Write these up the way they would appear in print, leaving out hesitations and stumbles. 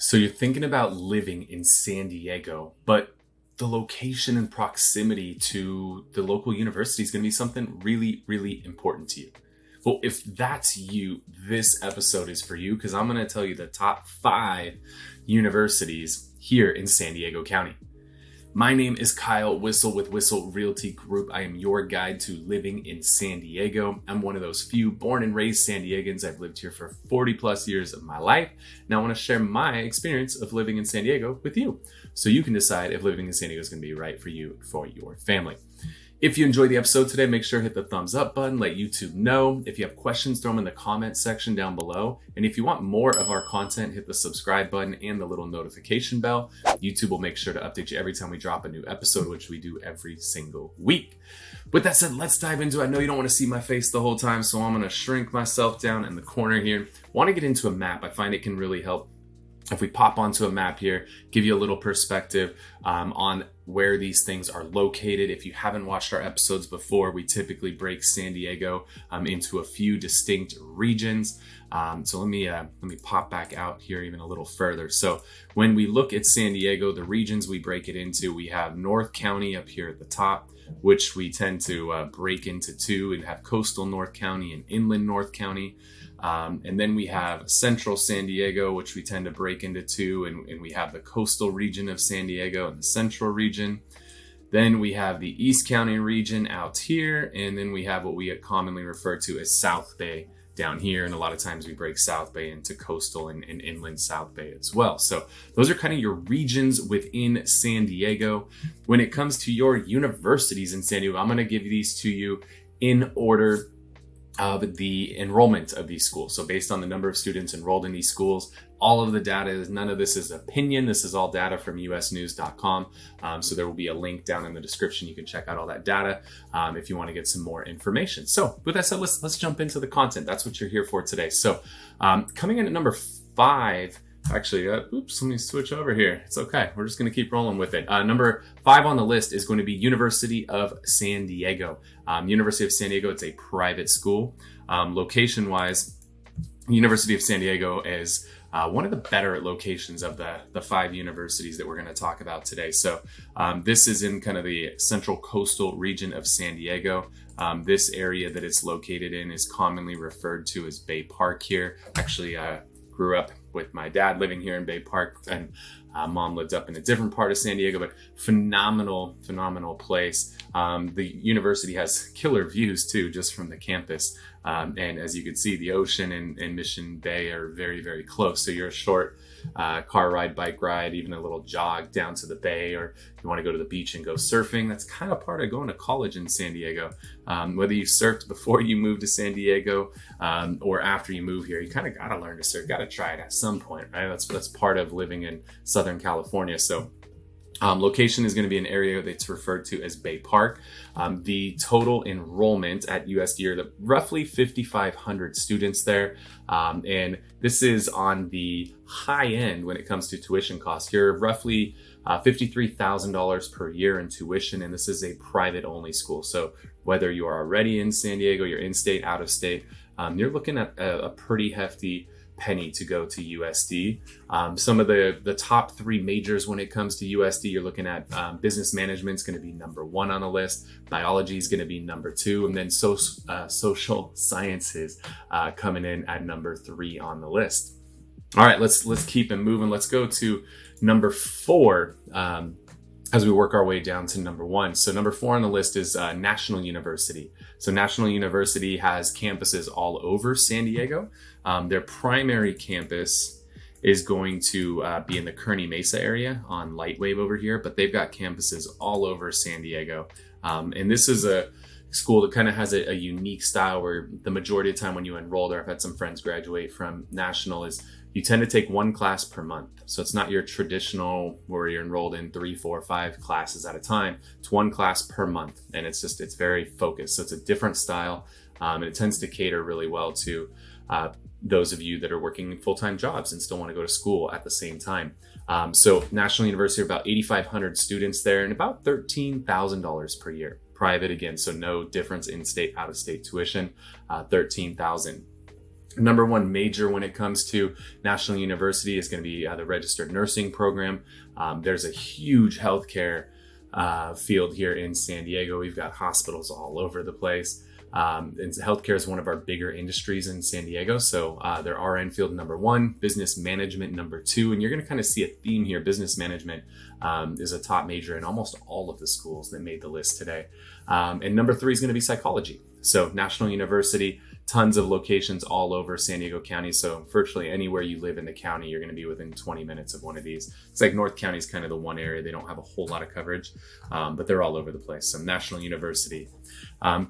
So you're thinking about living in San Diego, but the location and proximity to the local university is going to be something really, really important to you. Well, if that's you, this episode is for you because I'm going to tell you the top 5 universities here in San Diego County. My name is Kyle Whistle with Whistle Realty Group. I am your guide to living in San Diego. I'm one of those few born and raised San Diegans. I've lived here for 40 plus years of my life. Now I want to share my experience of living in San Diego with you, so you can decide if living in San Diego is going to be right for you and for your family. If you enjoyed the episode today, make sure to hit the thumbs up button, let YouTube know. If you have questions, throw them in the comment section down below. And if you want more of our content, hit the subscribe button and the little notification bell. YouTube will make sure to update you every time we drop a new episode, which we do every single week. With that said, let's dive into it. I know you don't want to see my face the whole time, so I'm going to shrink myself down in the corner here. Want to get into a map. I find it can really help if we pop onto a map here, give you a little perspective on where these things are located. If you haven't watched our episodes before, we typically break San Diego into a few distinct regions. So let me pop back out here even a little further. So when we look at San Diego, the regions we break it into, we have North County up here at the top, which we tend to break into 2 and have coastal North County and inland North County. And then we have central San Diego, which we tend to break into 2, and we have the coastal region of San Diego and the central region. Then we have the East County region out here, and then we have what we commonly refer to as South Bay down here, and a lot of times we break South Bay into coastal and inland South Bay as well. So those are kind of your regions within San Diego. When it comes to your universities in San Diego, I'm going to give these to you in order of the enrollment of these schools. So based on the number of students enrolled in these schools, all of the data is, none of this is opinion. This is all data from usnews.com. So there will be a link down in the description. You can check out all that data if you want to get some more information. So with that said, let's jump into the content. That's what you're here for today. So coming in at number 5, actually, oops, let me switch over here. It's okay. We're just going to keep rolling with it. Number 5 on the list is going to be University of San Diego. University of San Diego, it's a private school. Location-wise, University of San Diego is one of the better locations of the 5 universities that we're going to talk about today. So this is in kind of the central coastal region of San Diego. This area that it's located in is commonly referred to as Bay Park here. Actually, grew up with my dad living here in Bay Park, and mom lived up in a different part of San Diego, but phenomenal place. The university has killer views too, just from the campus. And as you can see, the ocean and Mission Bay are very, very close. So you're a short car ride, bike ride, even a little jog down to the bay, or you want to go to the beach and go surfing. That's kind of part of going to college in San Diego. Whether you surfed before you moved to San Diego or after you move here, you kind of got to learn to surf, got to try it at some point, right? That's part of living in Southern California. So location is going to be an area that's referred to as Bay Park. The total enrollment at USD are roughly 5,500 students there. And this is on the high end when it comes to tuition costs. You're roughly $53,000 per year in tuition, and this is a private only school. So whether you are already in San Diego, you're in state, out of state, you're looking at a pretty hefty penny to go to USD. Some of the top 3 majors when it comes to USD, you're looking at business management is going to be number 1 on the list. Biology is going to be number 2, and then social sciences coming in at number 3 on the list. All right, let's keep it moving. Let's go to number 4 as we work our way down to number 1. So number 4 on the list is National University. So National University has campuses all over San Diego. Their primary campus is going to be in the Kearny Mesa area on Lightwave over here, but they've got campuses all over San Diego. And this is a school that kind of has a unique style where the majority of the time when you enroll there, I've had some friends graduate from National, is you tend to take 1 class per month. So it's not your traditional where you're enrolled in 3, 4, 5 classes at a time. It's 1 class per month, and it's very focused. So it's a different style, and it tends to cater really well to those of you that are working full-time jobs and still want to go to school at the same time. So National University, about 8,500 students there, and about $13,000 per year. Private again, so no difference in state, out of state tuition, $13,000. Number one major when it comes to National University is going to be the registered nursing program. There's a huge healthcare field here in San Diego. We've got hospitals all over the place. And healthcare is one of our bigger industries in San Diego. So their RN field number one, business management number two, and you're going to kind of see a theme here. Business management is a top major in almost all of the schools that made the list today. And number three is going to be psychology. So National University, tons of locations all over San Diego County. So virtually anywhere you live in the county, you're going to be within 20 minutes of one of these. It's like North County is kind of the one area they don't have a whole lot of coverage, but they're all over the place. So National University.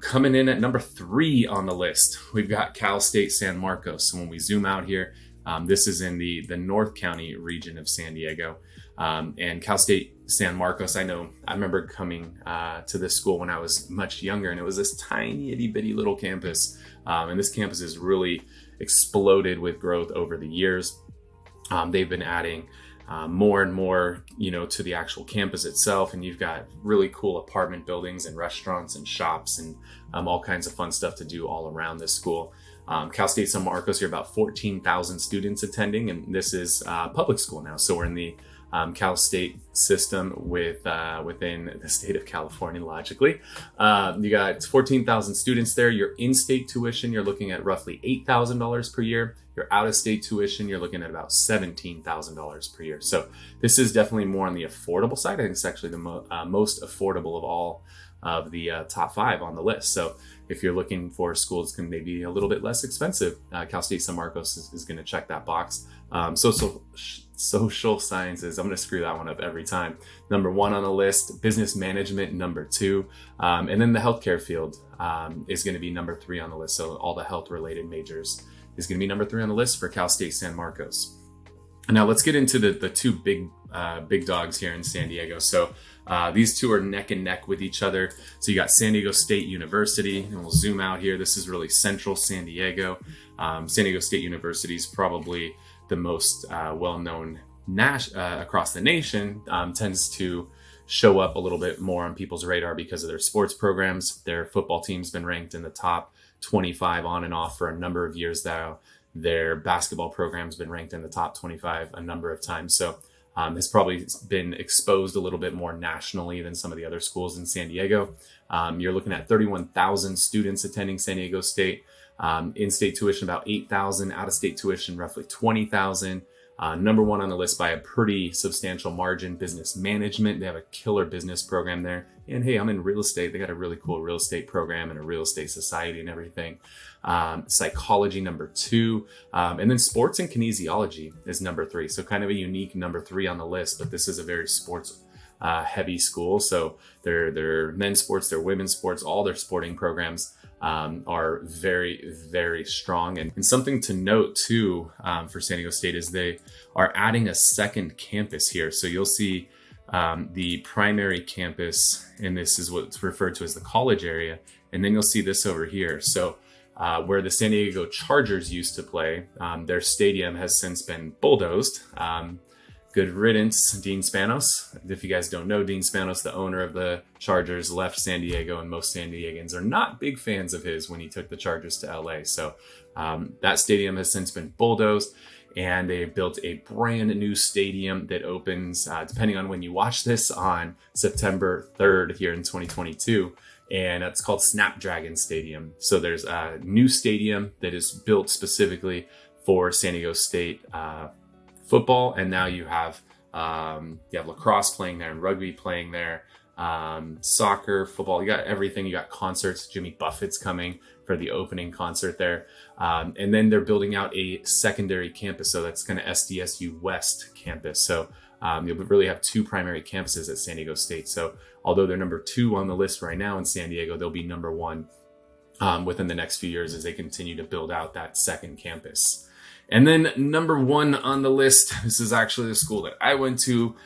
Coming in at number three on the list, we've got Cal State San Marcos. So when we zoom out here, this is in the North County region of San Diego. And Cal State San Marcos, I remember coming to this school when I was much younger, and it was this tiny itty bitty little campus. And this campus has really exploded with growth over the years. They've been adding more and more, to the actual campus itself. And you've got really cool apartment buildings and restaurants and shops and all kinds of fun stuff to do all around this school. Cal State San Marcos, you're about 14,000 students attending, and this is public school now. So we're in the Cal State system within the state of California, logically. You got 14,000 students there. Your in-state tuition, you're looking at roughly $8,000 per year. Your out-of-state tuition, you're looking at about $17,000 per year. So this is definitely more on the affordable side. I think it's actually the most affordable of all of the top five on the list. So if you're looking for a school that's going to maybe a little bit less expensive, Cal State San Marcos is going to check that box. Social sciences, I'm going to screw that one up every time. Number one on the list, business management, number two. And then the healthcare field is going to be number three on the list. So all the health related majors is going to be number three on the list for Cal State San Marcos. Now let's get into the two big dogs here in San Diego. So these two are neck and neck with each other. So you got San Diego State University, and we'll zoom out here. This is really central San Diego. San Diego State University is probably the most well-known across the nation, tends to show up a little bit more on people's radar because of their sports programs. Their football team's been ranked in the top 25 on and off for a number of years now. Their basketball program's been ranked in the top 25 a number of times. So has probably been exposed a little bit more nationally than some of the other schools in San Diego. You're looking at 31,000 students attending San Diego State. In-state tuition about 8,000, out-of-state tuition roughly 20,000. Number one on the list by a pretty substantial margin, business management. They have a killer business program there. And hey, I'm in real estate. They got a really cool real estate program and a real estate society and everything. Psychology, number two. And then sports and kinesiology is number three. So kind of a unique number three on the list, but this is a very sports heavy school. So their men's sports, their women's sports, all their sporting programs are very, very strong. And something to note too for San Diego State is they are adding a second campus here. So you'll see the primary campus, and this is what's referred to as the college area. And then you'll see this over here. So where the San Diego Chargers used to play, their stadium has since been bulldozed. Good riddance, Dean Spanos. If you guys don't know, Dean Spanos, the owner of the Chargers, left San Diego, and most San Diegans are not big fans of his when he took the Chargers to LA. So that stadium has since been bulldozed, and they built a brand new stadium that opens, depending on when you watch this, on September 3rd here in 2022. And it's called Snapdragon Stadium. So there's a new stadium that is built specifically for San Diego State football, and now you have lacrosse playing there and rugby playing there, soccer, football. You got everything. You got concerts. Jimmy Buffett's coming for the opening concert there, and then they're building out a secondary campus. So that's kind of SDSU West campus. So you'll really have two primary campuses at San Diego State. So although they're number two on the list right now in San Diego, they'll be number one within the next few years as they continue to build out that second campus. And then number one on the list, this is actually the school that I went to,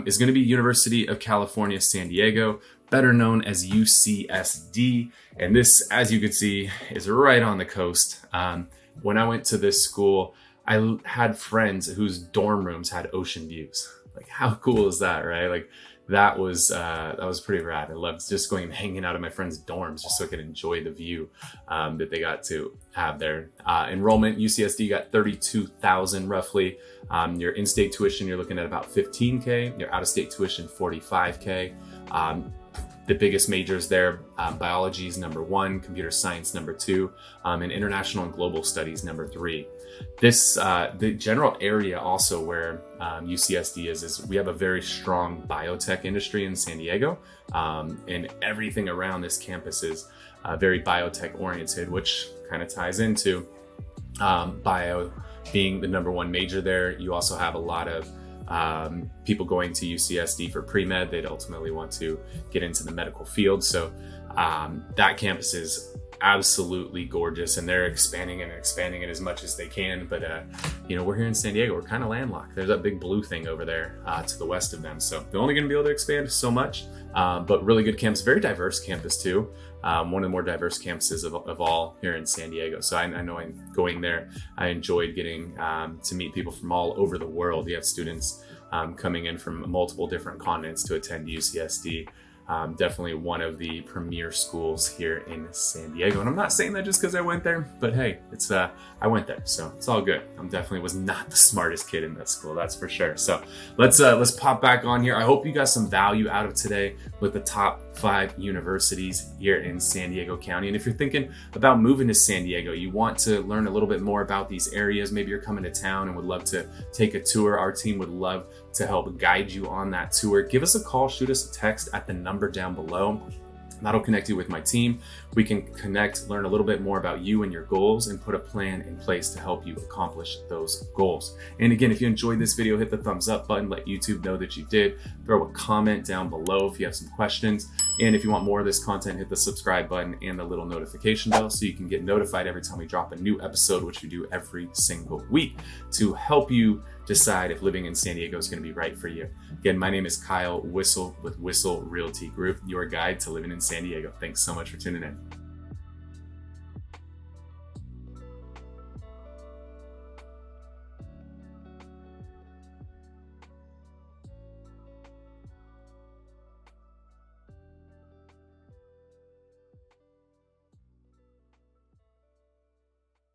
is going to be University of California, San Diego, better known as UCSD. And this, as you can see, is right on the coast. When I went to this school, I had friends whose dorm rooms had ocean views. Like, how cool is that, right? Like, that was pretty rad. I loved just going and hanging out at my friends' dorms just so I could enjoy the view that they got to have there. Enrollment, UCSD got 32,000 roughly. Your in-state tuition, you're looking at about 15K. Your out-of-state tuition, 45K. The biggest majors there, biology is number 1, computer science number 2, and international and global studies number 3. This, the general area also where UCSD is we have a very strong biotech industry in San Diego, and everything around this campus is very biotech oriented, which kind of ties into bio being the number 1 major there. You also have a lot of people going to UCSD for pre-med. They'd ultimately want to get into the medical field. So that campus is absolutely gorgeous, and they're expanding it as much as they can. But we're here in San Diego, we're kind of landlocked. There's that big blue thing over there to the west of them. So they're only going to be able to expand so much, but really good campus, very diverse campus too. One of the more diverse campuses of all here in San Diego. So I know I'm going there. I enjoyed getting to meet people from all over the world. You have students coming in from multiple different continents to attend UCSD. Definitely one of the premier schools here in San Diego. And I'm not saying that just because I went there, but hey, it's I went there, so it's all good. I definitely was not the smartest kid in that school, that's for sure. So let's pop back on here. I hope you got some value out of today with the top 5 universities here in San Diego County. And if you're thinking about moving to San Diego, you want to learn a little bit more about these areas, maybe you're coming to town and would love to take a tour, our team would love to help guide you on that tour. Give us a call, shoot us a text at the number down below. That'll connect you with my team. We can connect, learn a little bit more about you and your goals, and put a plan in place to help you accomplish those goals. And again, if you enjoyed this video, hit the thumbs up button, let YouTube know that you did. Throw a comment down below if you have some questions. And if you want more of this content, hit the subscribe button and the little notification bell so you can get notified every time we drop a new episode, which we do every single week to help you decide if living in San Diego is going to be right for you. Again, my name is Kyle Whistle with Whistle Realty Group, your guide to living in San Diego. Thanks so much for tuning in.